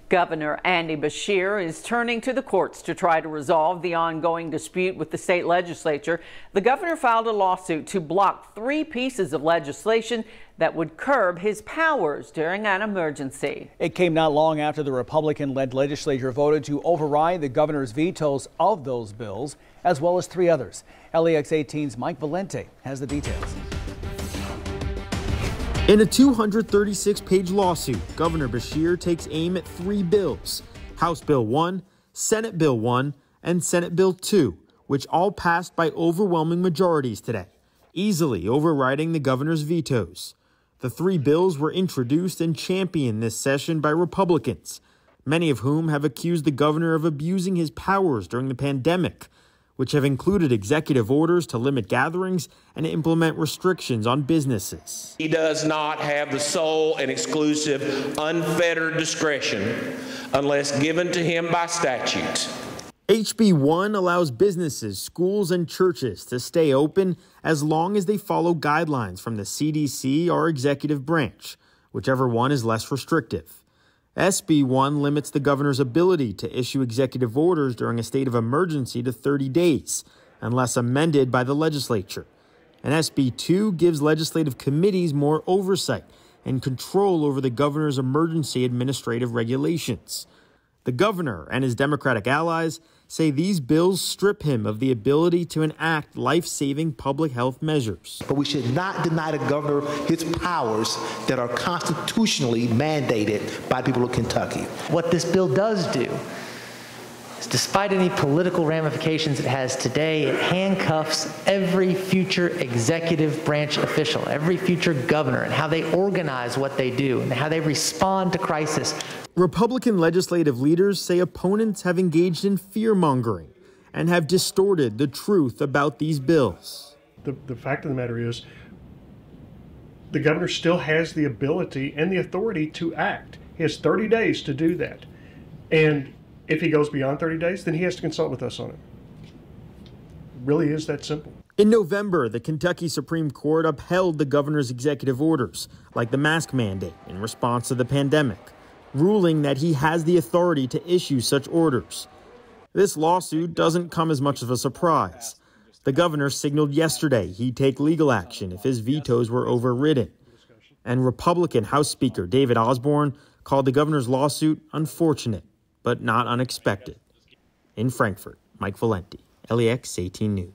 Governor Andy Beshear is turning to the courts to try to resolve the ongoing dispute with the state legislature. The governor filed a lawsuit to block 3 pieces of legislation that would curb his powers during an emergency. It came not long after the Republican-led legislature voted to override the governor's vetoes of those bills, as well as 3 others. LEX 18's Mike Valente has the details. In a 236-page lawsuit, Governor Beshear takes aim at 3 bills: House Bill 1, Senate Bill 1, and Senate Bill 2, which all passed by overwhelming majorities today, easily overriding the governor's vetoes. The 3 bills were introduced and championed this session by Republicans, many of whom have accused the governor of abusing his powers during the pandemic, which have included executive orders to limit gatherings and implement restrictions on businesses. He does not have the sole and exclusive unfettered discretion unless given to him by statute. HB 1 allows businesses, schools, and churches to stay open as long as they follow guidelines from the CDC or executive branch, whichever one is less restrictive. SB 1 limits the governor's ability to issue executive orders during a state of emergency to 30 days, unless amended by the legislature. And SB 2 gives legislative committees more oversight and control over the governor's emergency administrative regulations. The governor and his Democratic allies say these bills strip him of the ability to enact life-saving public health measures. But we should not deny the governor his powers that are constitutionally mandated by the people of Kentucky. What this bill does do is, despite any political ramifications it has today, it handcuffs every future executive branch official, every future governor, and how they organize what they do and how they respond to crisis. Republican legislative leaders say opponents have engaged in fear-mongering and have distorted the truth about these bills. The fact of the matter is, the governor still has the ability and the authority to act. He has 30 days to do that. And if he goes beyond 30 days, then he has to consult with us on it. It really is that simple. In November, the Kentucky Supreme Court upheld the governor's executive orders, like the mask mandate, in response to the pandemic, ruling that he has the authority to issue such orders. This lawsuit doesn't come as much of a surprise. The governor signaled yesterday he'd take legal action if his vetoes were overridden. And Republican House Speaker David Osborne called the governor's lawsuit unfortunate, but not unexpected. In Frankfort, Mike Valente, LEX 18 News.